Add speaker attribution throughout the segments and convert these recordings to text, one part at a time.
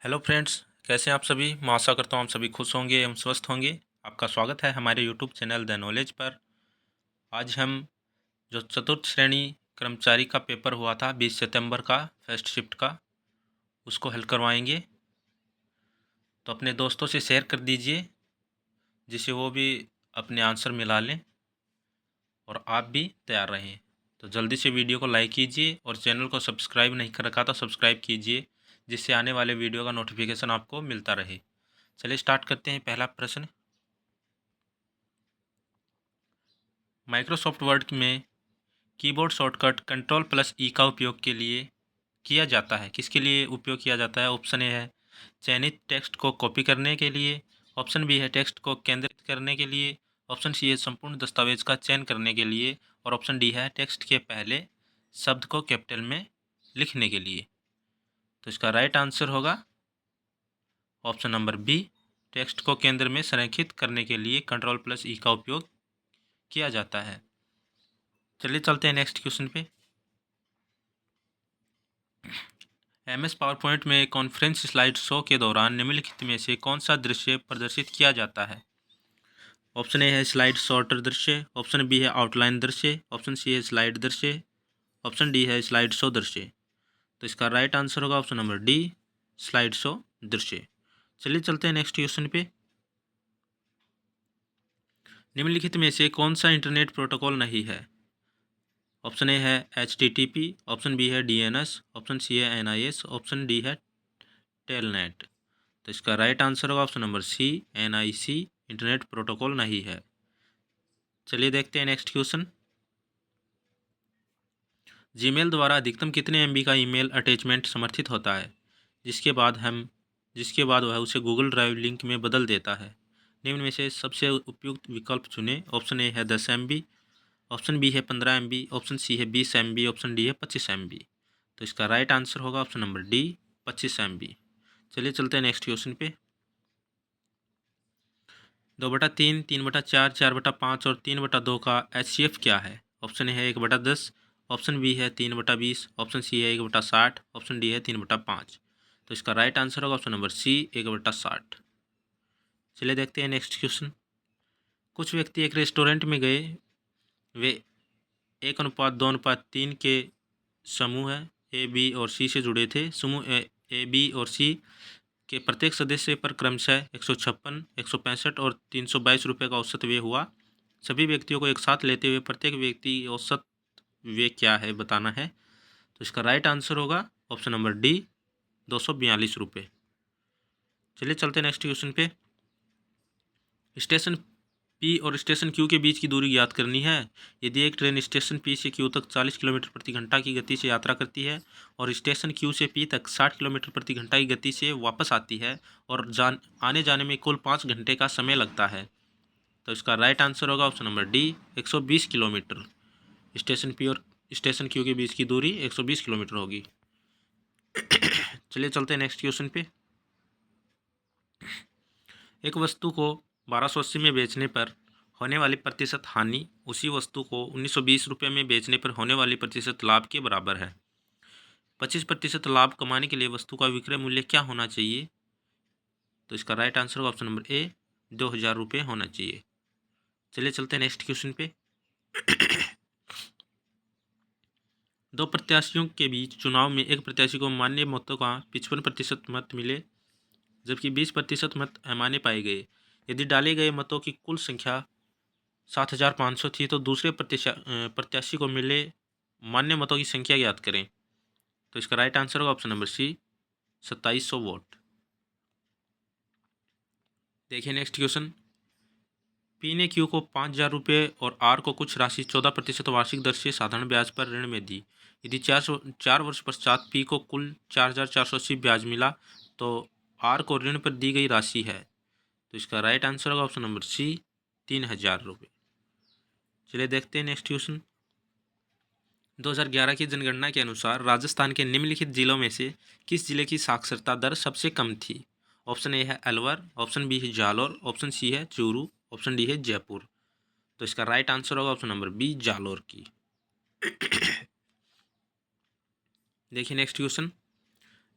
Speaker 1: Hello friends, कैसे हैं आप सभी। मैं आशा करता हूँ आप सभी खुश होंगे एवं स्वस्थ होंगे। आपका स्वागत है हमारे यूट्यूब चैनल द नॉलेज पर। आज हम जो चतुर्थ श्रेणी कर्मचारी का पेपर हुआ था 20 सितंबर का फर्स्ट शिफ्ट का, उसको हल करवाएंगे। तो अपने दोस्तों से शेयर कर दीजिए जिससे वो भी अपने आंसर मिला लें और आप भी तैयार रहें। तो जल्दी से वीडियो को लाइक कीजिए और चैनल को सब्सक्राइब नहीं कर रखा तो सब्सक्राइब कीजिए, जिससे आने वाले वीडियो का नोटिफिकेशन आपको मिलता रहे। चलिए स्टार्ट करते हैं। पहला प्रश्न, माइक्रोसॉफ्ट वर्ड में कीबोर्ड शॉर्टकट कंट्रोल प्लस ई का उपयोग के लिए किया जाता है, किसके लिए उपयोग किया जाता है। ऑप्शन ए है चयनित टेक्स्ट को कॉपी करने के लिए, ऑप्शन बी है टेक्स्ट को केंद्रित करने के लिए, ऑप्शन सी है संपूर्ण दस्तावेज का चयन करने के लिए, और ऑप्शन डी है टेक्स्ट के पहले शब्द को कैपिटल में लिखने के लिए। तो इसका राइट आंसर होगा ऑप्शन नंबर बी, टेक्स्ट को केंद्र में संरेखित करने के लिए कंट्रोल प्लस ई का उपयोग किया जाता है। चलिए चलते हैं नेक्स्ट क्वेश्चन पे। एमएस पावर पॉइंट में कॉन्फ्रेंस स्लाइड शो के दौरान निम्नलिखित में से कौन सा दृश्य प्रदर्शित किया जाता है। ऑप्शन ए है स्लाइड शॉर्टर दृश्य, ऑप्शन बी है आउटलाइन दृश्य, ऑप्शन सी है स्लाइड दृश्य, ऑप्शन डी है स्लाइड शो दृश्य। तो इसका राइट आंसर होगा option number D, slide show दृश्य। चलिए चलते हैं नेक्स्ट क्वेश्चन पे। निम्नलिखित में से कौन सा इंटरनेट प्रोटोकॉल नहीं है। ऑप्शन ए है HTTP, ऑप्शन बी है DNS, ऑप्शन सी है NIS, ऑप्शन डी है टेलनेट। तो इसका राइट आंसर होगा option number C, NIC internet protocol नहीं है। चलिए देखते हैं नेक्स्ट क्वेश्चन। जीमेल द्वारा अधिकतम कितने MB का ईमेल अटैचमेंट समर्थित होता है, जिसके बाद वह उसे गूगल ड्राइव लिंक में बदल देता है। निम्न में से सबसे उपयुक्त विकल्प चुनें। ऑप्शन ए है 10 MB, ऑप्शन बी है 15 MB, ऑप्शन सी है 20 MB, ऑप्शन डी है 25 MB। तो इसका राइट आंसर होगा ऑप्शन नंबर डी, 25 MB। चलिए चलते हैं नेक्स्ट क्वेश्चन पे। 2/3, 3/4, 4/5 और 3/2 का HCF क्या है। ऑप्शन ए है 1/10, ऑप्शन बी है 3/20, ऑप्शन सी है 1/60, ऑप्शन डी है 3/5। तो इसका राइट आंसर होगा ऑप्शन नंबर सी, 1/60। चलिए देखते हैं नेक्स्ट क्वेश्चन। कुछ व्यक्ति एक रेस्टोरेंट में गए। वे 1:2:3 के समूह A, B और C से जुड़े थे। समूह A, B और C के प्रत्येक सदस्य पर क्रमशः 156, 165 और 322 रुपये का औसत व्यय हुआ। सभी व्यक्तियों को एक साथ लेते हुए प्रत्येक व्यक्ति औसत व्यय क्या है बताना है। तो इसका राइट आंसर होगा ऑप्शन नंबर डी, 242 रुपये। चलिए चलते हैं नेक्स्ट क्वेश्चन पे। स्टेशन P और स्टेशन Q के बीच की दूरी ज्ञात करनी है। यदि एक ट्रेन स्टेशन P से Q तक 40 किलोमीटर प्रति घंटा की गति से यात्रा करती है और स्टेशन Q से P तक 60 किलोमीटर प्रति घंटा की गति से वापस आती है और आने जाने में कुल 5 घंटे का समय लगता है, तो इसका राइट आंसर होगा option number D, 120 kilometre. Station P और स्टेशन Q के बीच की दूरी 120 किलोमीटर होगी। चलिए चलते हैं नेक्स्ट क्वेश्चन पे। एक वस्तु को 1280 में बेचने पर होने वाली प्रतिशत हानि उसी वस्तु को 1920 रुपये में बेचने पर होने वाली प्रतिशत लाभ के बराबर है। 25% लाभ कमाने के लिए वस्तु का विक्रय मूल्य क्या होना चाहिए। तो इसका राइट आंसर होगा ऑप्शन नंबर ए, 2000 रुपये होना चाहिए। चलिए चलते हैं नेक्स्ट क्वेश्चन पे। दो प्रत्याशियों के बीच चुनाव में एक प्रत्याशी को मान्य मतों का 55% मत मिले, जबकि 20% मत अमान्य पाए गए। यदि डाले गए मतों की कुल संख्या 7500 थी तो दूसरे प्रत्याशी को मिले मान्य मतों की संख्या ज्ञात करें। तो इसका राइट आंसर होगा ऑप्शन नंबर सी, 2700 वोट। देखिए नेक्स्ट क्वेश्चन। पी ने क्यू को 5000 रुपये और आर को कुछ राशि 14% वार्षिक दर से साधारण ब्याज पर ऋण में दी। यदि 4 वर्ष पश्चात पी को कुल 4480 ब्याज मिला तो आर को ऋण पर दी गई राशि है। तो इसका राइट आंसर होगा ऑप्शन नंबर सी, 3000 रुपये। चलिए देखते हैं नेक्स्ट क्वेश्चन। 2011 की जनगणना के अनुसार राजस्थान के निम्नलिखित जिलों में से किस जिले की साक्षरता दर सबसे कम थी। ऑप्शन ए है अलवर, ऑप्शन बी है जालोर, ऑप्शन सी है चूरू, ऑप्शन डी है जयपुर। तो इसका राइट आंसर होगा ऑप्शन नंबर बी, जालोर की। देखिए नेक्स्ट क्वेश्चन।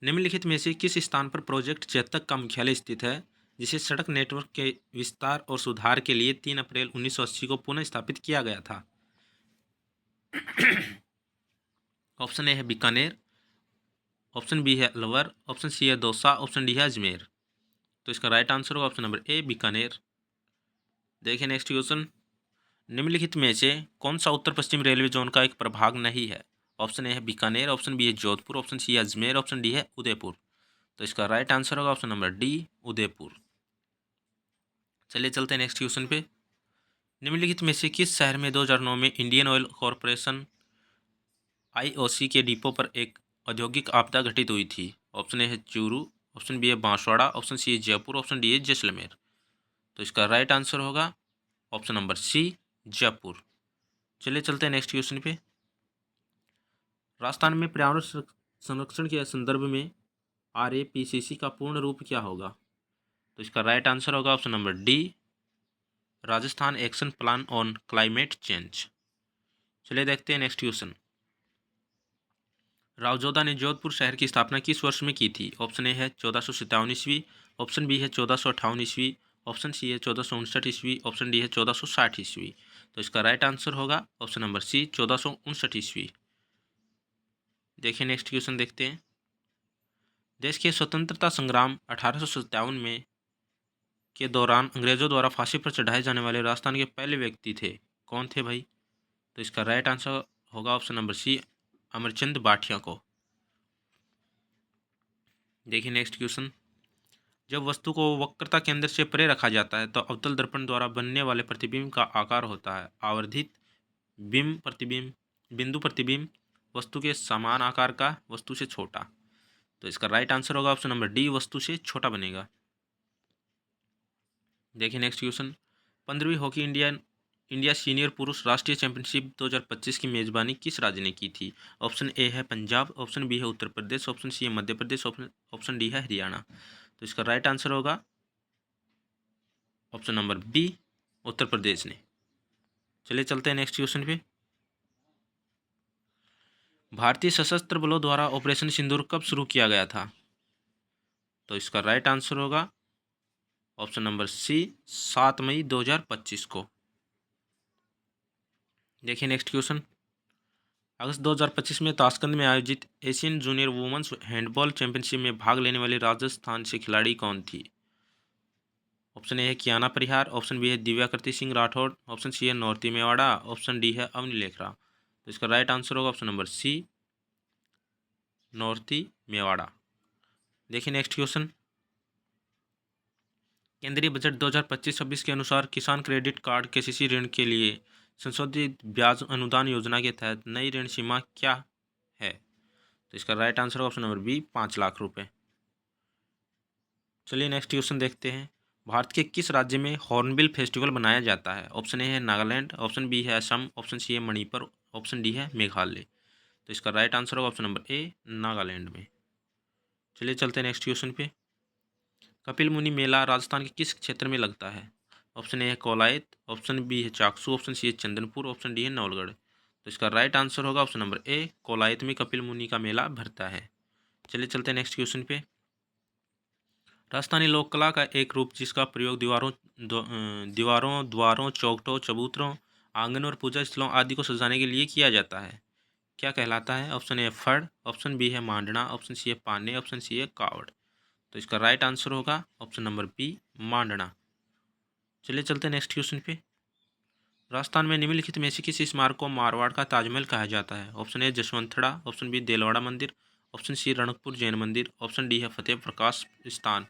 Speaker 1: निम्नलिखित में से किस स्थान पर प्रोजेक्ट चेतक का मुख्यालय स्थित है, जिसे सड़क नेटवर्क के विस्तार और सुधार के लिए 3 अप्रैल 1980 को पुनः स्थापित किया गया था? ऑप्शन ए है बीकानेर, ऑप्शन बी है अलवर, ऑप्शन सी है दौसा, ऑप्शन डी है अजमेर। तो इसका राइट आंसर होगा ऑप्शन नंबर ए बीकानेर। देखिए नेक्स्ट क्वेश्चन, निम्नलिखित में से कौन सा उत्तर पश्चिम रेलवे जोन का एक प्रभाग नहीं है? ऑप्शन ए है बीकानेर, ऑप्शन बी है जोधपुर, ऑप्शन सी है अजमेर, ऑप्शन डी है उदयपुर। तो इसका राइट आंसर होगा ऑप्शन नंबर डी उदयपुर। चलिए चलते हैं नेक्स्ट क्वेश्चन पे। निम्नलिखित में से किस शहर में 2009 में इंडियन ऑयल कॉरपोरेशन आईओसी के डिपो पर एक औद्योगिक आपदा घटित हुई थी? ऑप्शन ए है चूरू, ऑप्शन बी है बांसवाड़ा, ऑप्शन सी है जयपुर, ऑप्शन डी है जैसलमेर। तो इसका राइट आंसर होगा ऑप्शन नंबर सी जयपुर। चलिए चलते हैं नेक्स्ट क्वेश्चन पे। राजस्थान में पर्यावरण संरक्षण के संदर्भ में RAPCC का पूर्ण रूप क्या होगा? तो इसका राइट आंसर होगा option number D Rajasthan action plan on climate change. चलिए देखते हैं नेक्स्ट क्वेश्चन। रावजोधा ने जोधपुर शहर की स्थापना किस वर्ष में की थी? ऑप्शन ए है 1457 ईस्वी, ऑप्शन बी है 1458 ईस्वी, ऑप्शन सी है 1459 ईस्वी, ऑप्शन डी है 1460 ईस्वी। तो इसका राइट आंसर होगा ऑप्शन नंबर सी 1459 ईस्वी। देखिए नेक्स्ट क्वेश्चन देखते हैं। देश के स्वतंत्रता संग्राम 1857 में के दौरान अंग्रेजों द्वारा फांसी पर चढ़ाए जाने वाले राजस्थान के पहले व्यक्ति थे, कौन थे भाई? तो इसका राइट आंसर होगा option number C Amarchand Bathia को। देखिए नेक्स्ट क्वेश्चन। जब वस्तु को वक्रता केंद्र से परे रखा जाता है तो अवतल दर्पण द्वारा बनने वाले प्रतिबिंब का आकार होता है आवर्धित, बिंब प्रतिबिंब, बिंदु प्रतिबिंब, वस्तु के समान आकार का, वस्तु से छोटा। तो इसका राइट आंसर होगा ऑप्शन नंबर डी वस्तु से छोटा बनेगा। देखिए नेक्स्ट क्वेश्चन। 15वीं हॉकी इंडिया सीनियर पुरुष राष्ट्रीय चैंपियनशिप 2025 की मेजबानी किस राज्य ने की थी? ऑप्शन ए है पंजाब, ऑप्शन बी है उत्तर प्रदेश, ऑप्शन सी है मध्य प्रदेश, ऑप्शन डी है हरियाणा। तो इसका राइट आंसर होगा option number B Uttar Pradesh ने। चलिए चलते हैं नेक्स्ट क्वेश्चन पे। भारतीय सशस्त्र बलों द्वारा ऑपरेशन सिंदूर कब शुरू किया गया था? तो इसका राइट आंसर होगा ऑप्शन नंबर सी 7 मई 2025 को। देखिए नेक्स्ट क्वेश्चन। अगस्त 2025 में ताशकंद में आयोजित Asian junior women's handball championship में भाग लेने वाली राजस्थान से खिलाड़ी कौन थी? ऑप्शन ए है कियाना परिहार, ऑप्शन बी है दिव्या कृति सिंह राठौड़, ऑप्शन सी है नौरती मेवाड़ा, ऑप्शन डी है अवनी लेखरा। तो इसका राइट आंसर होगा ऑप्शन नंबर सी नौरती मेवाड़ा। देखिए नेक्स्ट क्वेश्चन। केंद्रीय बजट 2025-26 के अनुसार किसान क्रेडिट कार्ड KCC ऋण के लिए संशोधित ब्याज अनुदान योजना के तहत नई ऋण सीमा क्या है? तो इसका right answer option number B 5 lakh रुपए। चलिए नेक्स्ट क्वेश्चन देखते हैं। भारत के किस राज्य में हॉर्नबिल फेस्टिवल मनाया जाता है? ऑप्शन ए है नागालैंड, ऑप्शन बी है असम, ऑप्शन सी है मणिपुर, ऑप्शन डी है मेघालय। तो इसका राइट आंसर होगा ऑप्शन नंबर ए नागालैंड में। चलिए चलते हैं नेक्स्ट क्वेश्चन पे। कपिल मुनि मेला राजस्थान के किस क्षेत्र में लगता है? ऑप्शन ए है कोलायत, ऑप्शन बी है चाकसू, ऑप्शन सी है चंदनपुर, ऑप्शन डी है नौलगढ़। तो इसका राइट आंसर होगा ऑप्शन नंबर ए कोलायत में कपिल मुनि का मेला भरता है। चलिए चलते हैं नेक्स्ट क्वेश्चन पे। राजस्थानी लोक कला का एक रूप जिसका प्रयोग दीवारों, द्वारों, चौखटों, चबूतरों, आंगन और पूजा स्थलों आदि को सजाने के लिए किया जाता है, क्या कहलाता है? ऑप्शन ए फड़, ऑप्शन बी है मांडना, ऑप्शन सी है पाने, ऑप्शन सी है कावड़। तो इसका राइट आंसर होगा ऑप्शन नंबर बी मांडना। चलिए चलते हैं नेक्स्ट क्वेश्चन पे। राजस्थान में निम्नलिखित में से किस स्मारक को मारवाड़ का ताजमहल कहा जाता है? Option A Jaswant Thada, option B Delwara मंदिर, ऑप्शन सी रणकपुर जैन मंदिर, ऑप्शन डी है फतेह प्रकाश स्थान।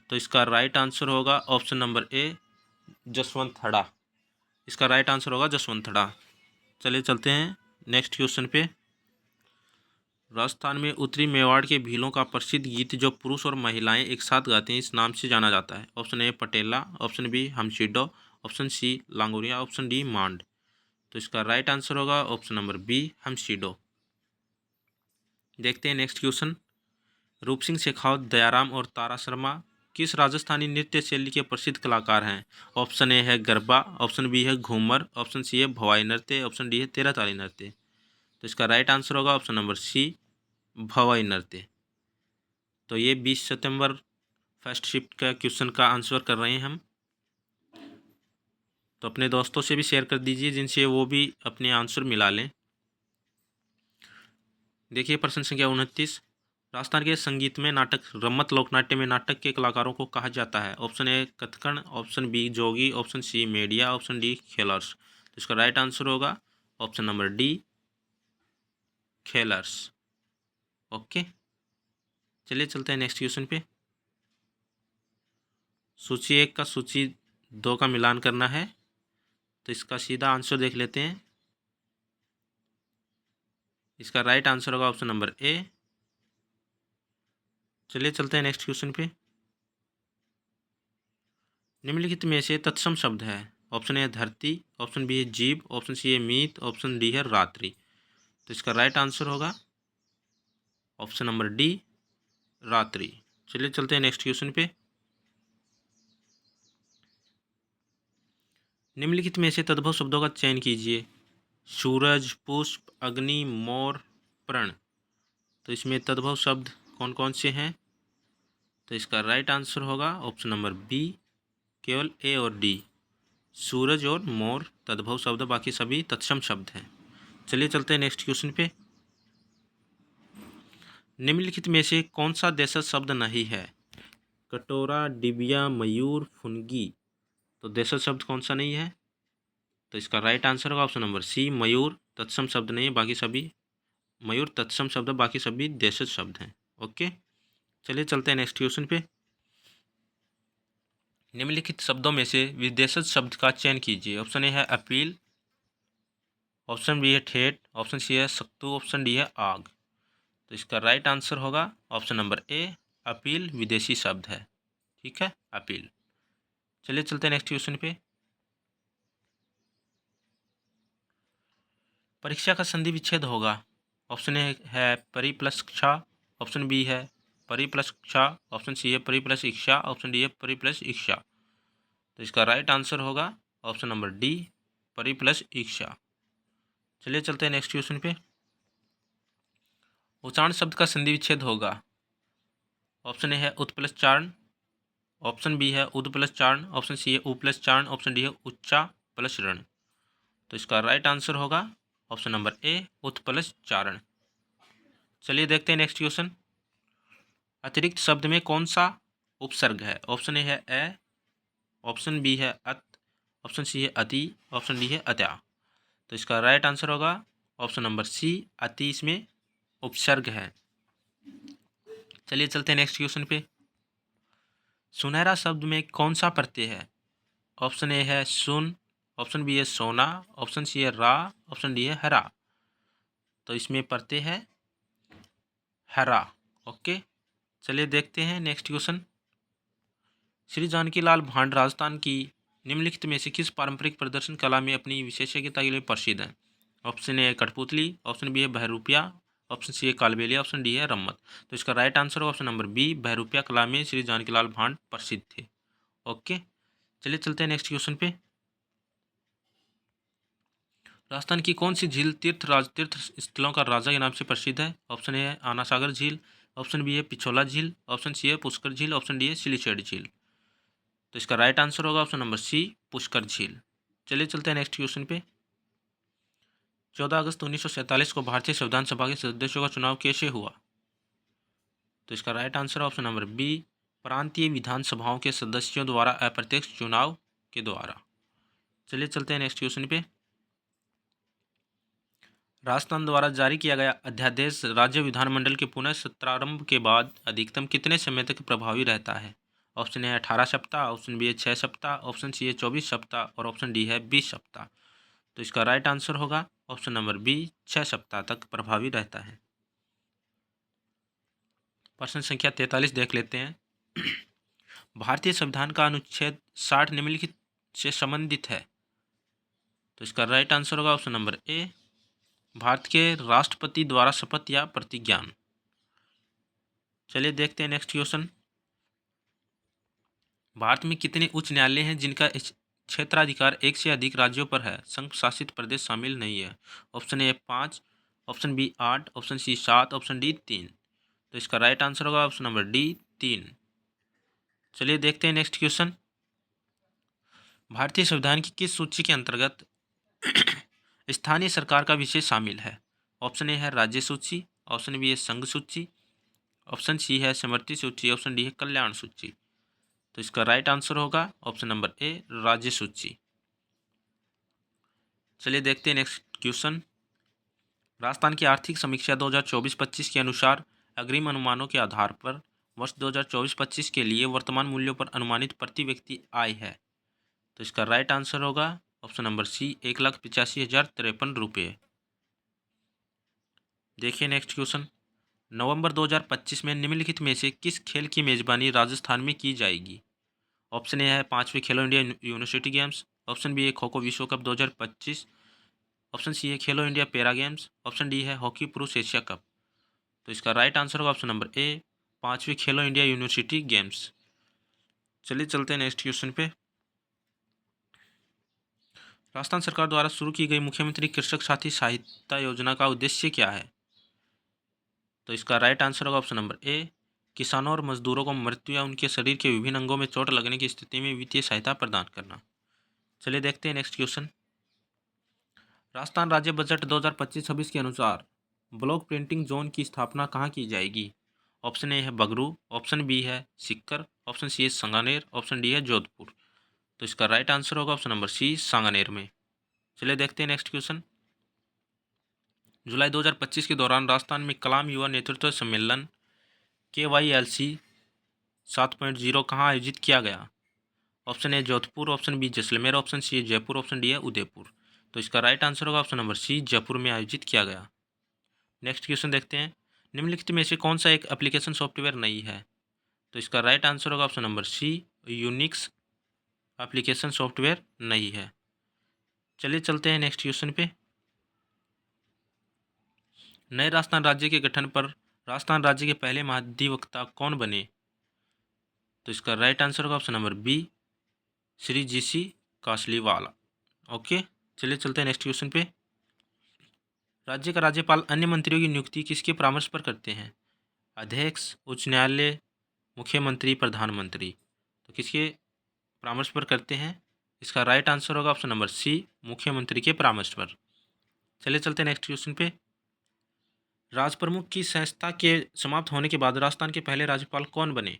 Speaker 1: तो इसका राइट आंसर होगा ऑप्शन नंबर ए जसवंतड़ा। इसका राइट आंसर होगा जसवंतड़ा। चलिए चलते हैं नेक्स्ट क्वेश्चन पे। राजस्थान में उत्तरी मेवाड़ के भीलों का प्रसिद्ध गीत जो पुरुष और महिलाएं एक साथ गाते हैं इस नाम से जाना जाता है? ऑप्शन ए पटेला, ऑप्शन बी हमशीडो, ऑप्शन सी लांगोरिया, ऑप्शन डी मांड। तो इसका राइट आंसर होगा ऑप्शन नंबर बी हमशीडो। देखते हैं नेक्स्ट क्वेश्चन। रूप सिंह शेखावत, दयाराम और तारा शर्मा किस राजस्थानी नृत्य शैली के प्रसिद्ध कलाकार हैं? ऑप्शन ए है गरबा, ऑप्शन बी है घूमर, ऑप्शन सी है भवाई नृत्य, ऑप्शन डी है तेरह ताली नृत्य। तो इसका राइट आंसर होगा ऑप्शन नंबर सी भवाई नृत्य। तो ये 20 सितंबर फर्स्ट शिफ्ट का क्वेश्चन का आंसर कर रहे हैं हम। तो अपने दोस्तों से भी शेयर कर दीजिए जिनसे वो भी अपने आंसर मिला लें। देखिए प्रश्न संख्या 29, राजस्थान के संगीत में नाटक रम्मत लोकनाट्य में नाटक के कलाकारों को कहा जाता है। ऑप्शन ए कथकन, ऑप्शन बी जोगी, ऑप्शन सी मेडिया, ऑप्शन डी खेलर्स। तो इसका राइट आंसर होगा ऑप्शन नंबर डी खेलर्स। ओके, चलिए चलते हैं नेक्स्ट क्वेश्चन पे। सूची 1 का सूची 2 का मिलान करना है, तो इसका सीधा आंसर देख लेते हैं। इसका राइट आंसर होगा ऑप्शन नंबर ए। चलिए चलते हैं नेक्स्ट क्वेश्चन पे। निम्नलिखित में से तत्सम शब्द है। ऑप्शन ए धरती, ऑप्शन बी है जीव, ऑप्शन सी है मीत, ऑप्शन डी है रात्रि। तो इसका राइट आंसर होगा ऑप्शन नंबर डी रात्रि। चलिए चलते हैं नेक्स्ट क्वेश्चन पे। निम्नलिखित में से तद्भव शब्दों का चयन कीजिए। सूरज, पुष्प, अग्नि, मोर, प्रण। तो इसमें तद्भव शब्द कौन कौन से हैं? तो इसका राइट आंसर होगा ऑप्शन नंबर बी, केवल ए और डी। सूरज और मोर तद्भव शब्द, बाकी सभी तत्सम शब्द हैं। चलिए चलते हैं नेक्स्ट क्वेश्चन पे। निम्नलिखित में से कौन सा देशज शब्द नहीं है? कटोरा, डिबिया, मयूर, फुनगी। तो देशज शब्द कौन सा नहीं है? तो इसका राइट आंसर होगा ऑप्शन नंबर सी, मयूर तत्सम शब्द नहीं है, बाकी सभी मयूर तत्सम शब्द, बाकी सभी देशज शब्द हैं। ओके, चलिए चलते हैं नेक्स्ट क्वेश्चन पे। निम्नलिखित शब्दों में से विदेशज शब्द का चयन कीजिए। ऑप्शन ए है अपील, ऑप्शन बी है ठेठ, ऑप्शन सी है सत्तू, ऑप्शन डी है आग। तो इसका राइट आंसर होगा ऑप्शन नंबर ए, अपील विदेशी शब्द है। ठीक है, अपील। चलिए चलते हैं नेक्स्ट क्वेश्चन पे। परीक्षा का संधि विच्छेद होगा। ऑप्शन ए है परि प्लस कक्षा, ऑप्शन बी है परि प्लस कक्षा, ऑप्शन सी है परि प्लस इच्छा, ऑप्शन डी है परि प्लस इच्छा। तो इसका राइट आंसर होगा ऑप्शन नंबर डी, परि प्लस इच्छा। चलिए चलते हैं नेक्स्ट क्वेश्चन पे। उच्चारण शब्द का संधि विच्छेद होगा। ऑप्शन ए है उत प्लस चारण, ऑप्शन बी है उद प्लस चारण, ऑप्शन सी है उ प्लस चारण, ऑप्शन डी है उच्चा प्लस ऋण। तो इसका राइट आंसर होगा ऑप्शन नंबर ए, उत प्लस चारण। चलिए देखते हैं नेक्स्ट क्वेश्चन। अतिरिक्त शब्द में कौन सा उपसर्ग है? ऑप्शन ए है ए, ऑप्शन बी है अत, ऑप्शन सी है अति, ऑप्शन डी है अत्या। तो इसका राइट आंसर होगा ऑप्शन नंबर सी, अति इसमें उपसर्ग है। चलिए चलते हैं नेक्स्ट क्वेश्चन पे। सुनहरा शब्द में कौन सा प्रत्यय है? ऑप्शन ए है सुन, ऑप्शन बी है सोना, ऑप्शन सी है रा, ऑप्शन डी है हरा। तो इसमें प्रत्यय है हरा। ओके, चलिए देखते हैं नेक्स्ट क्वेश्चन। श्री जानकी लाल भांड राजस्थान की निम्नलिखित में से किस पारंपरिक प्रदर्शन कला में अपनी विशेषज्ञता के लिए प्रसिद्ध है? ऑप्शन ए है कठपुतली, ऑप्शन बी है बहरूपिया, ऑप्शन सी है कालबेलिया, ऑप्शन डी है रम्मत। तो इसका राइट आंसर होगा ऑप्शन नंबर बी, बहरूपिया कला में श्री जानकी लाल भांड प्रसिद्ध थे। ओके, चलिए चलते हैं नेक्स्ट क्वेश्चन पे। राजस्थान की कौन सी झील तीर्थ स्थलों का राजा के नाम से प्रसिद्ध है? ऑप्शन ए है आना सागर झील, ऑप्शन बी है पिछोला झील, ऑप्शन सी है पुष्कर झील, ऑप्शन डी है सिलीचेड झील। तो इसका राइट आंसर होगा ऑप्शन नंबर सी, पुष्कर झील। चलिए चलते हैं नेक्स्ट क्वेश्चन पे। 14 अगस्त 1947 को भारतीय संविधान सभा के सदस्यों का चुनाव कैसे हुआ? तो इसका right answer option number B, प्रांतीय विधानसभाओं के सदस्यों द्वारा अप्रत्यक्ष चुनाव के द्वारा। चलिए चलते हैं नेक्स्ट क्वेश्चन पे। राजस्थान द्वारा जारी किया गया अध्यादेश राज्य विधानमंडल के पुनः सत्रारंभ के बाद अधिकतम कितने समय तक प्रभावी रहता है? ऑप्शन ए है 18 सप्ताह, ऑप्शन बी है 6 सप्ताह, ऑप्शन सी है 24 सप्ताह और ऑप्शन डी है 20 सप्ताह। तो इसका राइट आंसर होगा ऑप्शन नंबर बी, 6 सप्ताह तक प्रभावी रहता है। प्रश्न संख्या 43 देख लेते हैं। भारतीय संविधान का अनुच्छेद 60 निम्नलिखित से संबंधित है। तो इसका राइट आंसर होगा ऑप्शन नंबर ए, भारत के राष्ट्रपति द्वारा शपथ या प्रतिज्ञान। चलिए देखते हैं नेक्स्ट क्वेश्चन। भारत में कितने उच्च न्यायालय हैं जिनका क्षेत्राधिकार एक से अधिक राज्यों पर है? संघ शासित प्रदेश शामिल नहीं है। Option A 5, option B 8, option C 7, option D 3। तो इसका राइट आंसर होगा ऑप्शन नंबर डी 3। चलिए देखते हैं नेक्स्ट क्वेश्चन। भारतीय संविधान की किस सूची के अंतर्गत स्थानीय सरकार का विषय शामिल है? ऑप्शन ए है राज्य सूची, ऑप्शन बी है संघ सूची, ऑप्शन सी है समवर्ती सूची, ऑप्शन डी है कल्याण सूची। तो इसका राइट आंसर होगा ऑप्शन नंबर ए राज्य सूची। चलिए देखते हैं नेक्स्ट क्वेश्चन। राजस्थान की आर्थिक समीक्षा 2024-25 के अनुसार अग्रिम अनुमानों के आधार पर वर्ष 2024-25 के लिए वर्तमान मूल्यों पर अनुमानित प्रति व्यक्ति आय है। तो इसका राइट आंसर होगा ऑप्शन नंबर सी 1,85,053 रुपये। देखिए नेक्स्ट क्वेश्चन। नवंबर 2025 में निम्नलिखित में से किस खेल की मेजबानी राजस्थान में की जाएगी? ऑप्शन ए है 5वें Khelo India university games, option B है खो खो विश्व कप 2025, ऑप्शन सी है खेलो India para games, option D है हॉकी पुरुष एशिया कप। तो इसका राइट आंसर होगा ऑप्शन नंबर ए 5वीं खेलो इंडिया यूनिवर्सिटी गेम्स। चलिए चलते हैं नेक्स्ट क्वेश्चन पे। राजस्थान सरकार द्वारा शुरू की गई मुख्यमंत्री कृषक साथी सहायता योजना का उद्देश्य क्या है? तो इसका राइट आंसर होगा ऑप्शन नंबर ए किसानों और मजदूरों को मृत्यु या उनके शरीर के विभिन्न अंगों में चोट लगने की स्थिति में वित्तीय सहायता प्रदान करना। चलिए देखते हैं नेक्स्ट क्वेश्चन। राजस्थान राज्य बजट 2025-26 के अनुसार ब्लॉक प्रिंटिंग जोन की स्थापना कहाँ की जाएगी? ऑप्शन ए है बगरू, ऑप्शन बी है सिक्कर, ऑप्शन सी है सांगानेर, ऑप्शन डी है जोधपुर। तो इसका राइट आंसर होगा ऑप्शन नंबर सी सांगानेर में। चलिए देखते हैं नेक्स्ट क्वेश्चन। जुलाई 2025 के दौरान राजस्थान में कलाम युवा नेतृत्व सम्मेलन KYLC 7.0 कहाँ आयोजित किया गया? Option A Jodhpur, option B Jaisalmer, option C Jaipur, option D है उदयपुर। तो इसका राइट आंसर होगा ऑप्शन नंबर सी जयपुर में आयोजित किया गया। नेक्स्ट क्वेश्चन देखते हैं। निम्नलिखित में से कौन सा एक एप्लीकेशन सॉफ्टवेयर नहीं है? तो इसका राइट आंसर होगा option number C Unix application software नहीं है। चलिए चलते हैं नेक्स्ट क्वेश्चन पे। नए राजस्थान राज्य के गठन पर राजस्थान राज्य के पहले महाधिवक्ता कौन बने? तो इसका राइट आंसर होगा option number B Shri GC Kasliwala. Okay, चलिए चलते हैं नेक्स्ट क्वेश्चन पे। राज्य का राज्यपाल अन्य मंत्रियों की नियुक्ति किसके परामर्श पर करते हैं? अध्यक्ष, उच्च न्यायालय, मुख्यमंत्री, प्रधानमंत्री। तो किसके परामर्श पर करते हैं? इसका राइट आंसर होगा ऑप्शन नंबर सी मुख्यमंत्री के परामर्श पर। चलिए चलते हैं नेक्स्ट क्वेश्चन पे। राज प्रमुख की संस्था के समाप्त होने के बाद राजस्थान के पहले राज्यपाल कौन बने?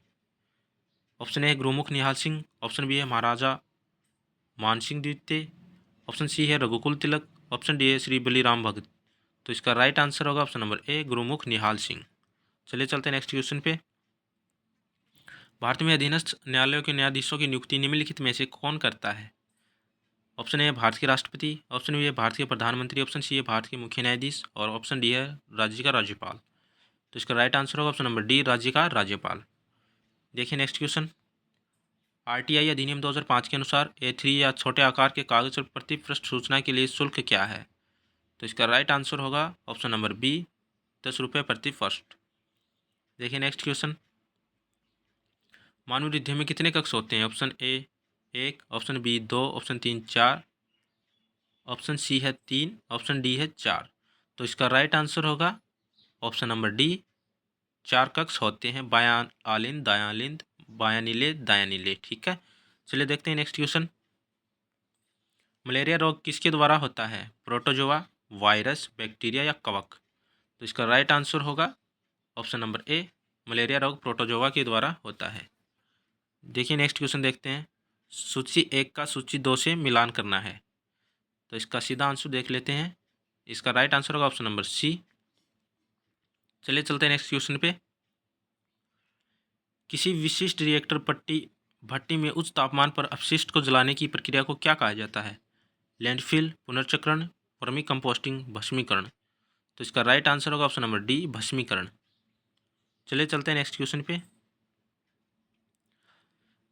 Speaker 1: ऑप्शन ए है गुरुमुख निहाल सिंह, ऑप्शन बी है महाराजा मानसिंह द्वितीय, ऑप्शन सी है रघुकुल तिलक, ऑप्शन डी है श्री बलीराम भगत। तो इसका राइट आंसर होगा option number A Gurmukh Nihal Singh. चलिए चलते हैं नेक्स्ट क्वेश्चन पे। भारत में अधीनस्थ न्यायालयों के न्यायाधीशों की नियुक्ति निम्नलिखित में से कौन करता है? ऑप्शन ए है भारत के राष्ट्रपति, ऑप्शन बी है भारत के प्रधानमंत्री, ऑप्शन सी है भारत के मुख्य न्यायाधीश और ऑप्शन डी है राज्य का राज्यपाल। तो इसका राइट आंसर होगा ऑप्शन नंबर डी राज्य का राज्यपाल। देखिए नेक्स्ट क्वेश्चन। RTI अधिनियम 2005 के अनुसार A3 या छोटे आकार के कागज पर प्रति पृष्ठ सूचना के लिए शुल्क क्या है? तो इसका राइट आंसर होगा ऑप्शन नंबर बी 10 रुपये प्रति पृष्ठ। देखिए नेक्स्ट क्वेश्चन। मानव हृदय में कितने कक्ष होते हैं? Option A 1, option B 2, option 3 4, option C है 3, ऑप्शन डी है 4। तो इसका राइट आंसर होगा ऑप्शन नंबर डी 4 कक्ष होते हैं, बायां आलिंद, दायां आलिंद, बायां नीले, दायां नीले। ठीक है, चलिए देखते हैं नेक्स्ट क्वेश्चन। मलेरिया रोग किसके द्वारा होता है? प्रोटोजोआ, वायरस, बैक्टीरिया या कवक। तो इसका राइट आंसर होगा ऑप्शन नंबर ए मलेरिया रोग प्रोटोजोआ के द्वारा होता है। देखिए नेक्स्ट क्वेश्चन देखते हैं। सूची 1 का सूची 2 से मिलान करना है। तो इसका सीधा आंसर देख लेते हैं। इसका राइट आंसर होगा ऑप्शन नंबर सी। चलिए चलते हैं नेक्स्ट क्वेश्चन पे। किसी विशिष्ट रिएक्टर भट्टी में उच्च तापमान पर अपशिष्ट को जलाने की प्रक्रिया को क्या कहा जाता है? लैंडफिल, पुनर्चक्रण, वर्मी कंपोस्टिंग, भस्मीकरण। तो इसका राइट आंसर होगा ऑप्शन नंबर डी भस्मीकरण। चलिए चलते हैं नेक्स्ट क्वेश्चन पे।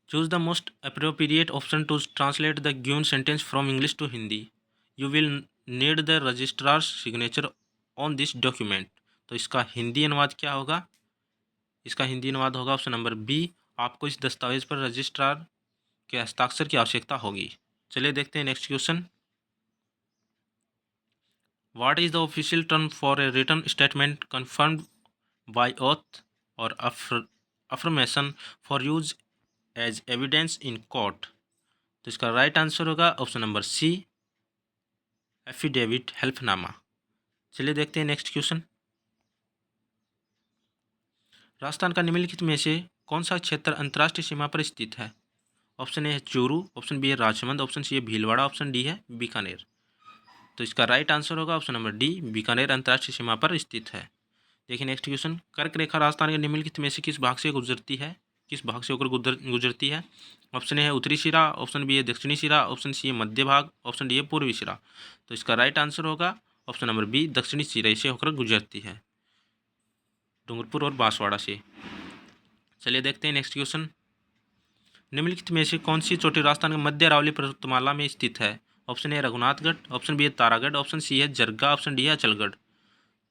Speaker 1: Choose the most appropriate option to translate the given sentence from English to Hindi. You will need the registrar signature on this document. तो इसका हिंदी अनुवाद क्या होगा? इसका हिंदी अनुवाद होगा ऑप्शन नंबर बी आपको इस दस्तावेज पर रजिस्ट्रार के हस्ताक्षर की आवश्यकता होगी। चलिए देखते हैं next question. What is the official term for a written statement confirmed by oath or affirmation for use as evidence in court. तो इसका राइट आंसर होगा ऑप्शन नंबर सी, एफिडेविट, हल्फनामा। चलिए देखते हैं नेक्स्ट क्वेश्चन। राजस्थान का निम्नलिखित में से कौन सा क्षेत्र अंतर्राष्ट्रीय सीमा पर स्थित है? ऑप्शन ए है चूरू, ऑप्शन बी है राजसमंद, ऑप्शन सी है भीलवाड़ा, ऑप्शन डी है बीकानेर। तो इसका राइट आंसर होगा ऑप्शन नंबर डी, बीकानेर अंतर्राष्ट्रीय सीमा पर स्थित है। देखिए नेक्स्ट क्वेश्चन। कर्क रेखा राजस्थान के निम्नलिखित में से किस भाग से गुजरती है? किस भाग से होकर गुजरती है? ऑप्शन ए है उत्तरी सिरा, ऑप्शन बी है दक्षिणी सिरा, ऑप्शन सी है मध्य भाग, ऑप्शन डी है पूर्वी सिरा। तो इसका राइट आंसर होगा ऑप्शन नंबर बी, दक्षिणी सिरे से होकर गुजरती है, डूंगरपुर और बांसवाड़ा से। चलिए देखते हैं नेक्स्ट क्वेश्चन। निम्नलिखित में से कौन सी चोटी राजस्थान के मध्य अरावली पर्वतमाला में स्थित है? Option A Raghunathgarh, option B है तारागढ़, ऑप्शन सी है जरगा, ऑप्शन डी है अचलगढ़।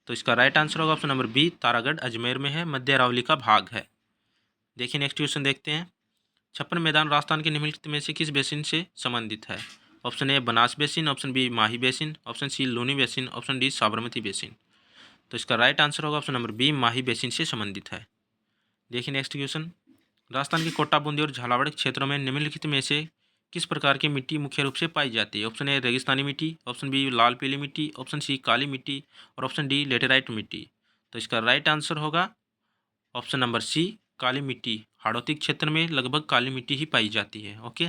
Speaker 1: तो इसका राइट आंसर होगा option number B, Taragarh Ajmer में है, मध्य अरावली का भाग है। देखिए नेक्स्ट क्वेश्चन देखते हैं। छप्पन मैदान राजस्थान के निम्नलिखित में से किस बेसिन से संबंधित है? Option A Banas basin, option B Mahi basin, option C Luni basin, option D Sabarmati basin. तो इसका राइट आंसर होगा option number B, Mahi basin से संबंधित है। देखिए नेक्स्ट क्वेश्चन। राजस्थान के कोटा, बूंदी और झालावाड़ क्षेत्रों में निम्नलिखित में से किस प्रकार की मिट्टी मुख्य रूप से पाई जाती है? ऑप्शन ए रेगिस्तानी मिट्टी, ऑप्शन बी लाल पीली मिट्टी, ऑप्शन सी काली मिट्टी और ऑप्शन डी लेटेराइट मिट्टी। तो इसका राइट आंसर होगा ऑप्शन नंबर सी, काली मिट्टी। हाड़ौती क्षेत्र में लगभग काली मिट्टी ही पाई जाती है। ओके,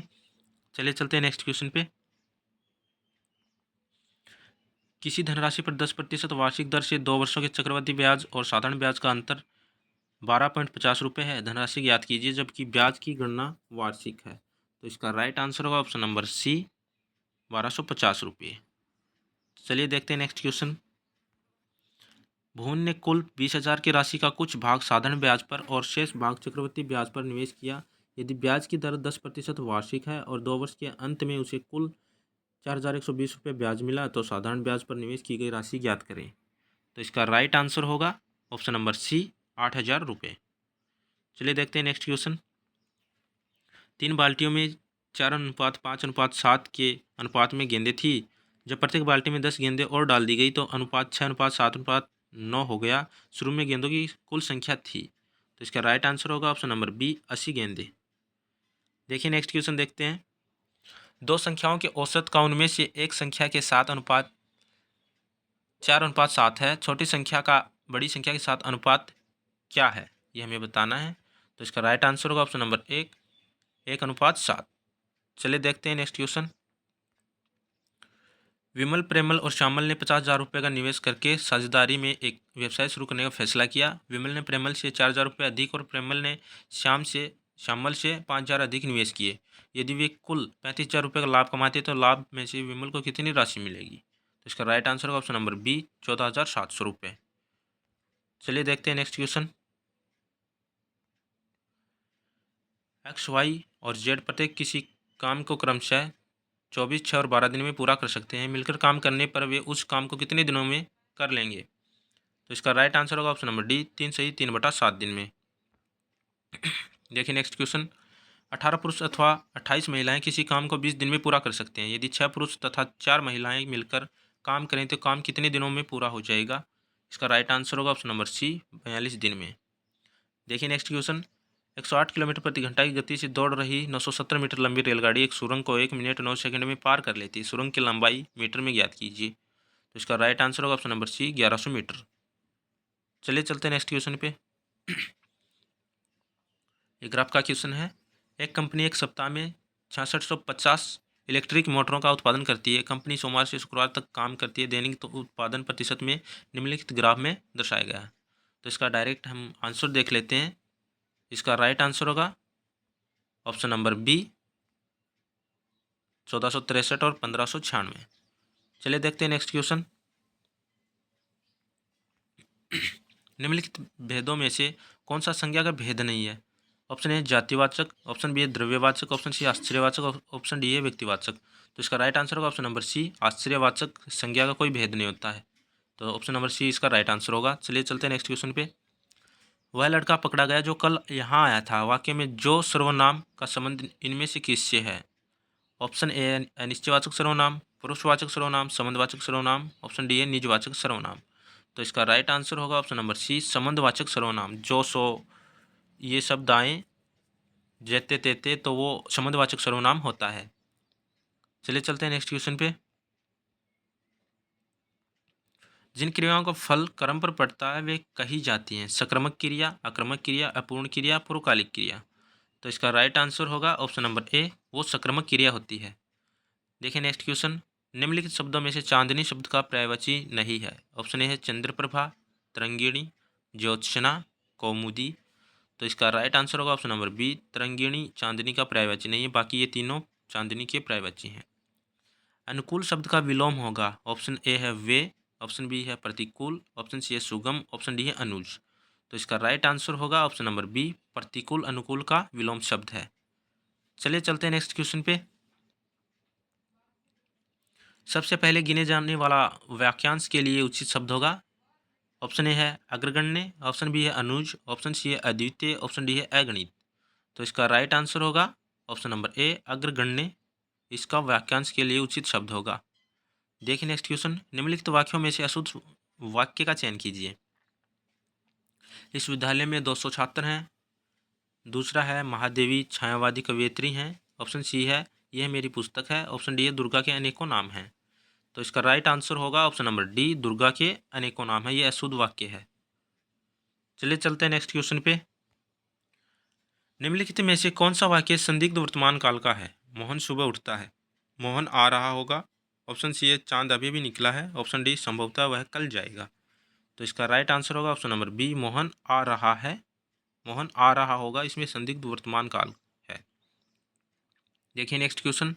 Speaker 1: चलिए चलते हैं नेक्स्ट क्वेश्चन पे। किसी धनराशि पर 10% वार्षिक दर से 2 वर्षों के चक्रवृद्धि ब्याज और साधारण ब्याज का अंतर 12.50 रुपये है। धनराशि ज्ञात कीजिए जबकि ब्याज की गणना वार्षिक है। तो इसका राइट आंसर होगा ऑप्शन नंबर सी, 1250 रुपये। चलिए देखते हैं नेक्स्ट क्वेश्चन। भुवन ने कुल 20,000 की राशि का कुछ भाग साधारण ब्याज पर और शेष भाग चक्रवृद्धि ब्याज पर निवेश किया। यदि ब्याज की दर 10% वार्षिक है और 2 वर्ष के अंत में उसे कुल 4,120 रुपये ब्याज मिला तो साधारण ब्याज पर निवेश की गई राशि ज्ञात करें। तो इसका राइट आंसर होगा ऑप्शन नंबर सी, 8,000 रुपये। चलिए देखते हैं नेक्स्ट क्वेश्चन। 3 बाल्टियों में 4:5:7 के अनुपात में गेंदें थी। जब प्रत्येक बाल्टी में 10 गेंदें और डाल दी गई तो अनुपात 6:7:9 हो गया। शुरू में गेंदों की कुल संख्या थी। तो इसका राइट आंसर होगा ऑप्शन नंबर बी, 80 गेंदें। देखिए नेक्स्ट क्वेश्चन देखते हैं। दो संख्याओं के औसत का उनमें से एक संख्या के साथ अनुपात 4:7 है। छोटी संख्या का बड़ी संख्या के साथ अनुपात क्या है, ये हमें बताना है। तो इसका राइट आंसर होगा ऑप्शन नंबर 1:7। चलिए देखते हैं नेक्स्ट क्वेश्चन। विमल, प्रेमल और श्यामल ने 50,000 रुपये का निवेश करके साझेदारी में एक व्यवसाय शुरू करने का फैसला किया। विमल ने प्रेमल से 4,000 रुपये अधिक और प्रेमल ने श्यामल से 5,000 अधिक निवेश किए। यदि वे कुल 35,000 रुपये का लाभ कमाते तो लाभ में से विमल को कितनी राशि मिलेगी? तो इसका राइट आंसर होगा ऑप्शन नंबर बी, 14,700 रुपये। चलिए देखते हैं नेक्स्ट क्वेश्चन। एक्स, वाई और जेड प्रत्येक किसी काम को क्रमशः 24, 6 और 12 दिन में पूरा कर सकते हैं। मिलकर काम करने पर वे उस काम को कितने दिनों में कर लेंगे? तो इसका राइट आंसर होगा ऑप्शन नंबर डी, 3 सही 3/7 दिन में। देखिए नेक्स्ट क्वेश्चन। 18 पुरुष अथवा 28 महिलाएं किसी काम को 20 दिन में पूरा कर सकते हैं। यदि 6 पुरुष तथा 4 महिलाएं मिलकर काम करें तो काम कितने दिनों में पूरा हो जाएगा? इसका राइट आंसर होगा ऑप्शन नंबर सी, 42 दिन में। देखिए नेक्स्ट क्वेश्चन। 108 किलोमीटर प्रति घंटा की गति से दौड़ रही 970 मीटर लंबी रेलगाड़ी एक सुरंग को 1 मिनट 9 सेकंड में पार कर लेती है। सुरंग की लंबाई मीटर में ज्ञात कीजिए। तो इसका राइट आंसर होगा ऑप्शन नंबर सी, 1100 मीटर। चलिए चलते हैं नेक्स्ट क्वेश्चन पे। एक ग्राफ का क्वेश्चन है। एक कंपनी एक सप्ताह में 6650 इलेक्ट्रिक मोटरों का उत्पादन करती है। कंपनी सोमवार से शुक्रवार तक काम करती है। दैनिक तो उत्पादन प्रतिशत में निम्नलिखित ग्राफ में दर्शाया गया है। तो इसका डायरेक्ट हम आंसर देख लेते हैं। इसका राइट आंसर होगा ऑप्शन नंबर बी, 1463 और 1596। चलिए देखते हैं नेक्स्ट क्वेश्चन। निम्नलिखित भेदों में से कौन सा संज्ञा का भेद नहीं है? ऑप्शन ए जातिवाचक, ऑप्शन बी है द्रव्यवाचक, ऑप्शन सी आश्चर्यवाचक, ऑप्शन डी है व्यक्तिवाचक। तो इसका राइट आंसर होगा ऑप्शन नंबर सी, आश्चर्यवाचक संज्ञा का कोई भेद नहीं होता है। तो ऑप्शन नंबर सी इसका राइट आंसर होगा। चलिए चलते हैं नेक्स्ट क्वेश्चन पे। वह लड़का पकड़ा गया जो कल यहाँ आया था। वाक्य में जो सर्वनाम का संबंध इनमें से किससे है? ऑप्शन ए अनिश्चयवाचक सर्वनाम, पुरुषवाचक सर्वनाम, संबंधवाचक सर्वनाम, ऑप्शन डी है निजवाचक सर्वनाम। तो इसका राइट आंसर होगा ऑप्शन नंबर सी, संबंधवाचक सर्वनाम। जो सो ये शब्द आए जेते तेते तो वो संबंधवाचक सर्वनाम होता है। चलिए चलते हैं नेक्स्ट क्वेश्चन पे। जिन क्रियाओं का फल कर्म पर पड़ता है वे कही जाती हैं? सकर्मक क्रिया, आक्रामक क्रिया, अपूर्ण क्रिया, पूर्वकालिक क्रिया। तो इसका राइट आंसर होगा ऑप्शन नंबर ए, वो सकर्मक क्रिया होती है। देखिए नेक्स्ट क्वेश्चन। निम्नलिखित शब्दों में से चांदनी शब्द का पर्यायवाची नहीं है। ऑप्शन ए है चंद्रप्रभा, तरंगिणी, ज्योत्सना, कौमुदी। तो इसका राइट आंसर होगा ऑप्शन नंबर बी, तरंगिणी चांदनी का पर्यायवाची नहीं है, बाकी ये तीनों चांदनी के पर्यायवाची हैं। अनुकूल शब्द का विलोम होगा। ऑप्शन ए है वे, ऑप्शन बी है प्रतिकूल, ऑप्शन सी है सुगम, ऑप्शन डी है अनुज। तो इसका राइट आंसर होगा ऑप्शन नंबर बी, प्रतिकूल अनुकूल का विलोम शब्द है। चलिए चलते हैं नेक्स्ट क्वेश्चन पे। सबसे पहले गिने जाने वाला वाक्यांश के लिए उचित शब्द होगा। ऑप्शन ए है अग्रगण्य, ऑप्शन बी है अनुज, ऑप्शन सी है अद्वितीय, ऑप्शन डी है अगणित। तो इसका राइट आंसर होगा ऑप्शन नंबर ए, अग्रगण्य इसका वाक्यांश के लिए उचित शब्द होगा। देखिए नेक्स्ट क्वेश्चन। निम्नलिखित वाक्यों में से अशुद्ध वाक्य का चयन कीजिए। इस विद्यालय में 200 छात्र हैं। दूसरा है महादेवी छायावादी कवयित्री हैं। ऑप्शन सी है यह मेरी पुस्तक है, ऑप्शन डी है दुर्गा के अनेकों नाम हैं। तो इसका राइट आंसर होगा ऑप्शन नंबर डी, दुर्गा के अनेकों नाम है, ये अशुद्ध वाक्य है। चलिए चलते हैं नेक्स्ट क्वेश्चन पे। निम्नलिखित में से कौन सा वाक्य संदिग्ध वर्तमान काल का है? मोहन सुबह उठता है, मोहन आ रहा होगा, ऑप्शन सी है चांद अभी भी निकला है, ऑप्शन डी संभवतः वह कल जाएगा। तो इसका राइट आंसर होगा ऑप्शन नंबर बी, मोहन आ रहा है, मोहन आ रहा होगा, इसमें संदिग्ध वर्तमान काल है। देखिए नेक्स्ट क्वेश्चन।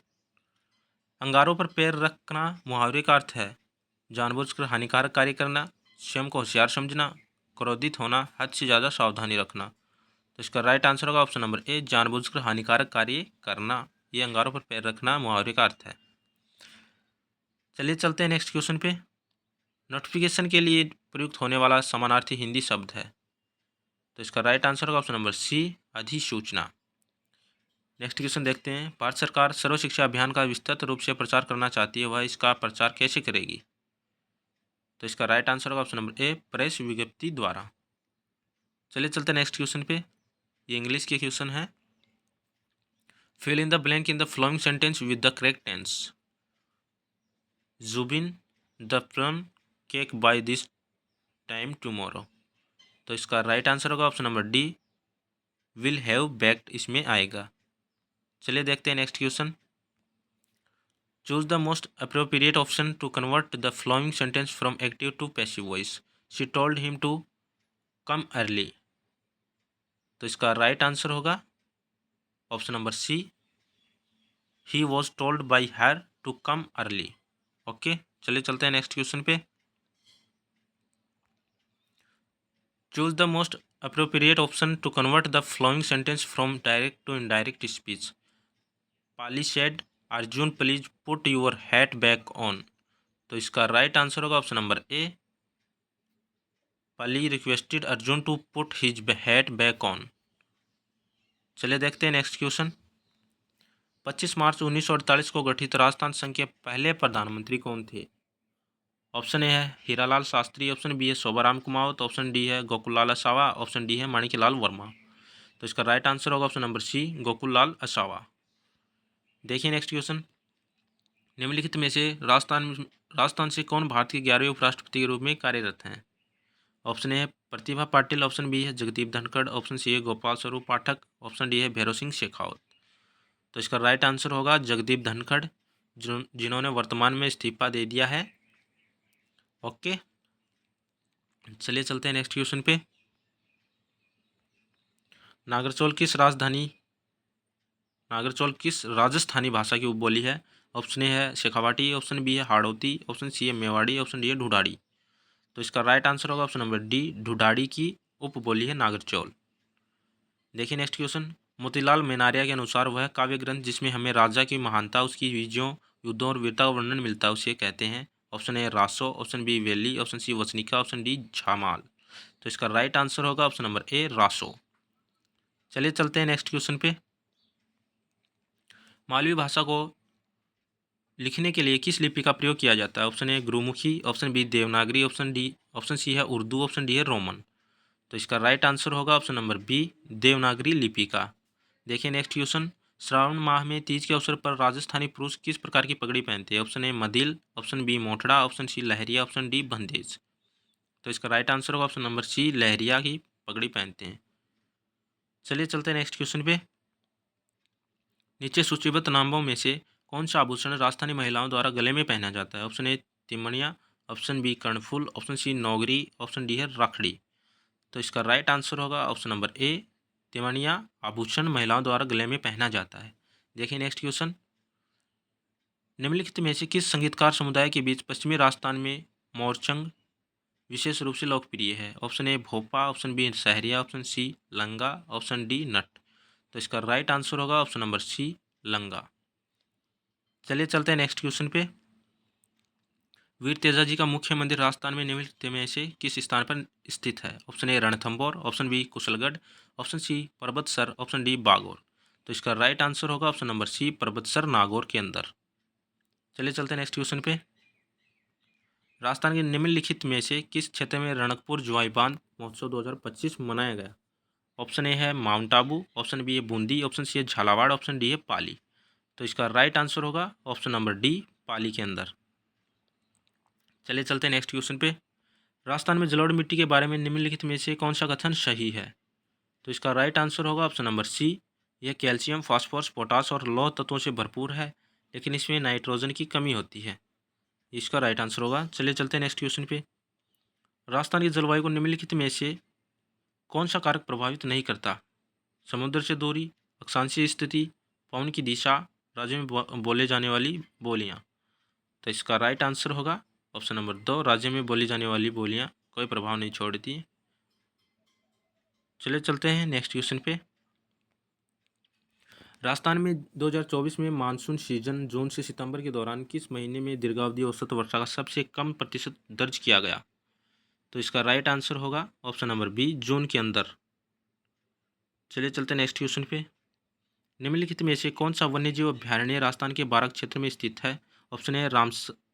Speaker 1: अंगारों पर पैर रखना मुहावरे का अर्थ है जानबूझकर हानिकारक कार्य करना, स्वयं को होशियार समझना, क्रोधित होना, हद से ज़्यादा सावधानी रखना। तो इसका राइट आंसर होगा ऑप्शन नंबर ए, जानबूझकर हानिकारक कार्य करना। ये अंगारों पर पैर रखना मुहावरे का अर्थ है। चलिए चलते हैं नेक्स्ट क्वेश्चन पे। नोटिफिकेशन के लिए प्रयुक्त होने वाला समानार्थी हिंदी शब्द है। तो इसका राइट आंसर होगा ऑप्शन नंबर सी, अधिसूचना। नेक्स्ट क्वेश्चन देखते हैं। भारत सरकार सर्व शिक्षा अभियान का विस्तृत रूप से प्रचार करना चाहती है, वह इसका प्रचार कैसे करेगी? तो इसका राइट आंसर होगा ऑप्शन नंबर ए, प्रेस विज्ञप्ति द्वारा। चलिए चलते हैं नेक्स्ट क्वेश्चन पे। ये इंग्लिश के क्वेश्चन है। Fill in the blank in the following sentence with the correct tense. Zubin the plum cake by this time tomorrow. तो इसका राइट आंसर होगा option number D, will have baked इसमें आएगा। चलिए देखते हैं next question. Choose the most appropriate option to convert the following sentence from active to passive voice. She told him to come early. तो इसका right answer होगा option number C, he was told by her to come early. Okay, चलिए चलते हैं next question पे। Choose the most appropriate option to convert the following sentence from direct to indirect speech. Pali said Arjun please put your hat back on. तो इसका right answer होगा option number A, Pali requested Arjun to put his hat back on. चलिए देखते हैं next question. 25 मार्च 1948 को गठित राजस्थान संघ के पहले प्रधानमंत्री कौन थे? ऑप्शन ए है हीरालाल शास्त्री, ऑप्शन बी है शोभाराम कुमावत, ऑप्शन डी है गोकुललाल असावा, ऑप्शन डी है माणिक्यलाल वर्मा। तो इसका राइट आंसर होगा ऑप्शन नंबर सी, गोकुललाल असावा। देखिए नेक्स्ट क्वेश्चन। निम्नलिखित में से राजस्थान से कौन भारत के 11वें उपराष्ट्रपति के रूप में कार्यरत हैं? ऑप्शन ए है प्रतिभा पाटिल, ऑप्शन बी है जगदीप धनखड़, ऑप्शन सी है गोपाल स्वरूप पाठक, ऑप्शन डी है भैरव सिंह शेखावत। तो इसका राइट आंसर होगा जगदीप धनखड़, जिन्होंने वर्तमान में इस्तीफा दे दिया है। ओके, चलिए चलते हैं नेक्स्ट क्वेश्चन पे। नागरचौल किस राजस्थानी भाषा की उपबोली है? ऑप्शन ए है शेखावाटी, ऑप्शन बी है हाड़ौती, ऑप्शन सी है मेवाड़ी, ऑप्शन डी है ढूढ़ाड़ी। तो इसका राइट आंसर होगा ऑप्शन नंबर डी, ढूढ़ाड़ी की उपबोली है नागरचौल। देखिए नेक्स्ट क्वेश्चन। मोतीलाल मेनारिया के अनुसार वह काव्य ग्रंथ जिसमें हमें राजा की महानता, उसकी विजयों, युद्धों और वीरता का वर्णन मिलता है उसे कहते हैं। ऑप्शन ए रासो, ऑप्शन बी वेली, ऑप्शन सी वचनिका, ऑप्शन डी झामाल। तो इसका राइट आंसर होगा ऑप्शन नंबर ए, रासो। चलिए चलते हैं नेक्स्ट क्वेश्चन पे। मालवी भाषा को लिखने के लिए किस लिपि का प्रयोग किया जाता है? Option A Gurmukhi, option B Devanagari, option D option C है उर्दू, ऑप्शन डी है रोमन। तो इसका राइट आंसर होगा ऑप्शन नंबर बी, देवनागरी लिपि का। देखिए नेक्स्ट क्वेश्चन, श्रावण माह में तीज के अवसर पर राजस्थानी पुरुष किस प्रकार की पगड़ी पहनते हैं? ऑप्शन ए मदिल, ऑप्शन बी मोठड़ा, ऑप्शन सी लहरिया, ऑप्शन डी बंदेज। तो इसका राइट आंसर होगा ऑप्शन नंबर सी, लहरिया की पगड़ी पहनते हैं। चलिए चलते हैं नेक्स्ट क्वेश्चन पे। नीचे सूचीबद्ध नामों में से कौन सा आभूषण राजस्थानी महिलाओं द्वारा गले में पहना जाता है? ऑप्शन ए तिमणिया, ऑप्शन बी कर्णफूल, ऑप्शन सी नौगरी, ऑप्शन डी है राखड़ी। तो इसका राइट आंसर होगा ऑप्शन नंबर ए, तिमणिया आभूषण महिलाओं द्वारा गले में पहना जाता है। देखिए नेक्स्ट क्वेश्चन, निम्नलिखित में से किस संगीतकार समुदाय के बीच पश्चिमी राजस्थान में मोरचंग विशेष रूप से लोकप्रिय है? Option A Bhopa, option B Sahariya, option C Langa, option D Nat. तो इसका राइट आंसर होगा ऑप्शन नंबर सी, लंगा। चलिए चलते हैं नेक्स्ट क्वेश्चन पे। वीर तेजा जी का मुख्य मंदिर राजस्थान में निम्नलिखित में से किस स्थान पर स्थित है? Option A Ranthambore, option B Kushalgarh, option C Parbatsar, option D Bagore. तो इसका राइट आंसर होगा option number C, Parbatsar Nagaur के अंदर। चलिए चलते हैं नेक्स्ट क्वेश्चन पे। राजस्थान के निम्नलिखित में से किस क्षेत्र में रणकपुर जुआई बांध महोत्सव 2025 मनाया गया? ऑप्शन ए है माउंट आबू, ऑप्शन बी है बूंदी, ऑप्शन सी है झालावाड़, ऑप्शन डी है पाली। तो इसका राइट आंसर होगा ऑप्शन नंबर डी, पाली के अंदर। चलिए चलते हैं नेक्स्ट क्वेश्चन पे। राजस्थान में जलोढ़ मिट्टी के बारे में निम्नलिखित में से कौन सा कथन सही है? तो इसका राइट आंसर होगा ऑप्शन नंबर सी, यह कैल्शियम, फास्फोरस, पोटास और लौह तत्वों से भरपूर है, लेकिन इसमें नाइट्रोजन की कमी होती है। इसका राइट आंसर होगा। चलिए चलते हैं नेक्स्ट क्वेश्चन पे। राजस्थान की जलवायु को निम्नलिखित में से कौन सा कारक प्रभावित नहीं करता? समुद्र से दूरी, अक्षांशीय स्थिति, पवन की दिशा, राज्य में बोले जाने वाली बोलियाँ। तो इसका राइट आंसर होगा ऑप्शन नंबर दो, राज्य में बोली जाने वाली बोलियाँ कोई प्रभाव नहीं छोड़ती। चलिए चलते हैं नेक्स्ट क्वेश्चन पे। राजस्थान में 2024 में मानसून सीजन जून से सितंबर के दौरान किस महीने में दीर्घावधि औसत वर्षा का सबसे कम प्रतिशत दर्ज किया गया? तो इसका राइट आंसर होगा ऑप्शन नंबर बी, जून के अंदर। चलिए चलते हैं नेक्स्ट क्वेश्चन पे। निम्नलिखित में से कौन सा वन्यजीव अभ्यारण्य राजस्थान के बाराक क्षेत्र में स्थित है? ऑप्शन ए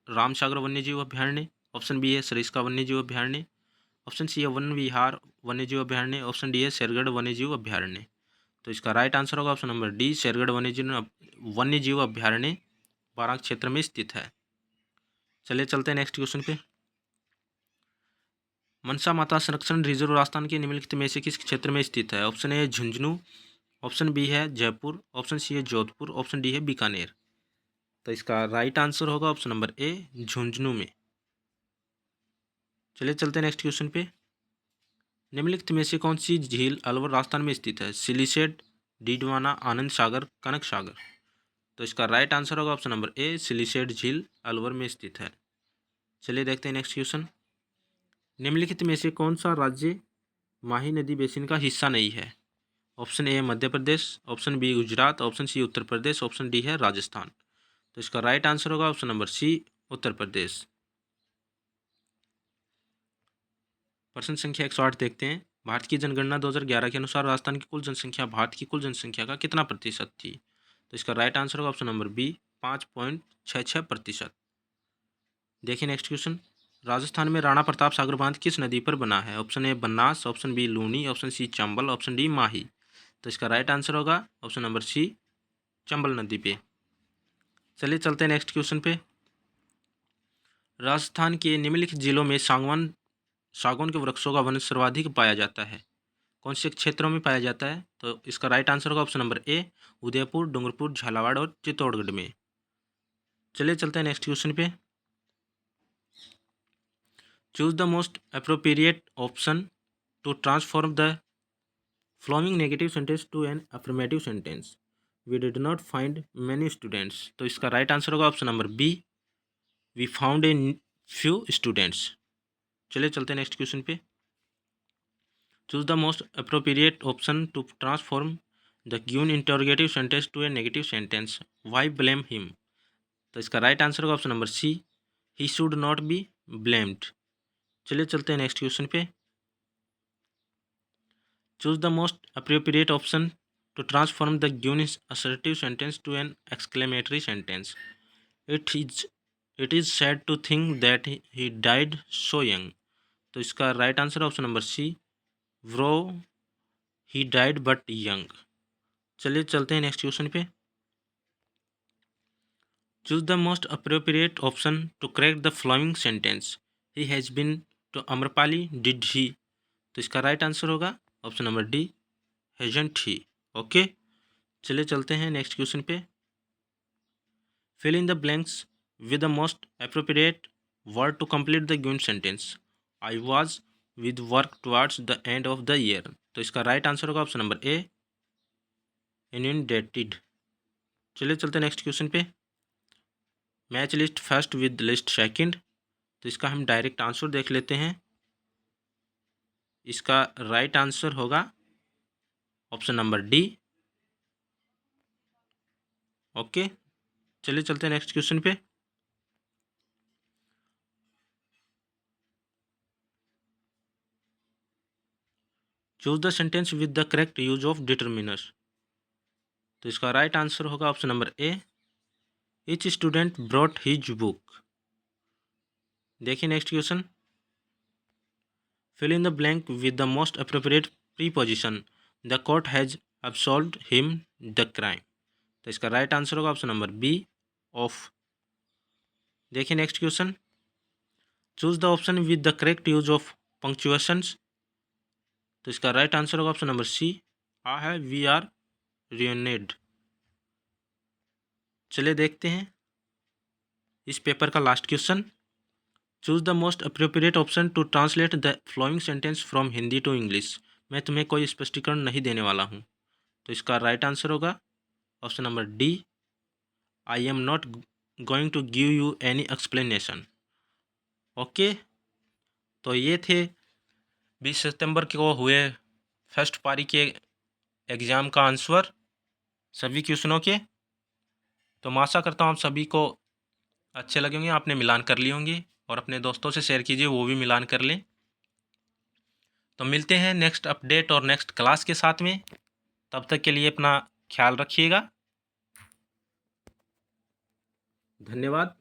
Speaker 1: रामसागर वन्यजीव अभ्यारण्य, ऑप्शन बी है सरिस्का वन्यजीव अभ्यारण्य, ऑप्शन सी है वन विहार वन्यजीव अभ्यारण्य, ऑप्शन डी है शेरगढ़ वन्यजीव अभ्यारण्य। तो इसका राइट आंसर होगा ऑप्शन नंबर डी, शेरगढ़ वन्यजीव अभ्यारण्य बाराक क्षेत्र में स्थित है। चलिए चलते हैं नेक्स्ट क्वेश्चन पे। मनसा माता संरक्षण रिजर्व राजस्थान के निम्नलिखित में से किस क्षेत्र में स्थित है? Option A Jhunjhunu, option B है जयपुर, ऑप्शन सी है जोधपुर, ऑप्शन डी है बीकानेर। तो इसका राइट आंसर होगा ऑप्शन नंबर ए, झुंझुनू में। चलिए चलते हैं नेक्स्ट क्वेश्चन पे। निम्नलिखित में से कौन सी झील अलवर राजस्थान में स्थित है? सिलिसेट, डीडवाना, आनंद सागर, कनक सागर। तो इसका राइट आंसर होगा ऑप्शन नंबर ए, सिलिसेट झील अलवर में स्थित है। चलिए देखते हैं नेक्स्ट क्वेश्चन। निम्नलिखित में से कौन सा राज्य माही नदी बेसिन का हिस्सा नहीं है? Option A Madhya Pradesh, option B Gujarat, option C Uttar Pradesh, option D है राजस्थान। तो इसका राइट आंसर होगा option number C, Uttar Pradesh. प्रश्न संख्या 108 देखते हैं। भारत की जनगणना 2011 के अनुसार राजस्थान की कुल जनसंख्या भारत की कुल जनसंख्या का कितना प्रतिशत थी? तो इसका राइट आंसर होगा ऑप्शन नंबर बी, 5.66%। देखिए नेक्स्ट क्वेश्चन। राजस्थान में राणा प्रताप सागर बांध किस नदी पर बना है? Option A Banas, option B Luni, option C Chambal, option D Mahi. तो इसका राइट आंसर होगा ऑप्शन नंबर सी, चंबल नदी पे। चलिए चलते हैं नेक्स्ट क्वेश्चन पे। राजस्थान के निम्नलिखित जिलों में सागौन के वृक्षों का वन सर्वाधिक पाया जाता है? कौन से क्षेत्रों में पाया जाता है? तो इसका राइट आंसर होगा option number A, Udaipur, Dungarpur, Jhalawar और चित्तौड़गढ़ में। चलिए चलते हैं नेक्स्ट क्वेश्चन पे। Choose the most appropriate option to transform the following negative sentence to an affirmative sentence. We did not find many students. तो इसका राइट आंसर होगा option number B, we found a few students. चलिए चलते हैं next question पे। Choose the most appropriate option to transform the given interrogative sentence to a negative sentence. Why blame him. तो इसका right answer होगा option number C, he should not be blamed. चलिए चलते हैं नेक्स्ट क्वेश्चन पे। Choose the most appropriate option to transform the given assertive sentence to an exclamatory sentence. It is sad to think that he died so young. तो इसका right answer option number C, व्रो he died but young. चलिए चलते हैं next question पे। Choose the most appropriate option to correct the following sentence, he has been to Amrapali, did he. तो इसका right answer होगा option number D, hasn't he. Okay, चलिए चलते हैं नेक्स्ट क्वेश्चन पे। Fill in the blanks with the most appropriate word to complete the given sentence, I was with work towards the end of the year. तो इसका right answer होगा option number A, inundated. चलिए चलते हैं next question पे। Match list first with list second. तो इसका हम डायरेक्ट आंसर देख लेते हैं। इसका राइट आंसर होगा ऑप्शन नंबर डी। ओके, चलिए चलते हैं नेक्स्ट क्वेश्चन पे। Choose the sentence with the correct use of determiners. तो इसका राइट आंसर होगा option number A, each student brought his book. देखिए next question. Fill in the blank with the most appropriate preposition, the court has अब्सॉल्व्ड him the crime. तो इसका right answer होगा option number B, of. देखिए next question. Choose the option with the correct use of punctuations. तो इसका right answer होगा option number सी, आ है we are रियूनेड। चलिए देखते हैं इस पेपर का last question. Choose the most appropriate option to translate the following sentence from Hindi to English. मैं तुम्हें कोई स्पष्टीकरण नहीं देने वाला हूँ। तो इसका राइट आंसर होगा option number D, I am not going to give you any explanation. Okay, तो ये थे 20 सितंबर को हुए फर्स्ट पारी के एग्ज़ाम का आंसर सभी क्वेश्चनों के। तो मैं आशा करता हूँ आप सभी को अच्छे लगे होंगे, आपने मिलान कर ली होंगी, और अपने दोस्तों से शेयर कीजिए, वो भी मिलान कर लें। तो मिलते हैं नेक्स्ट अपडेट और नेक्स्ट क्लास के साथ में। तब तक के लिए अपना ख्याल रखिएगा। धन्यवाद।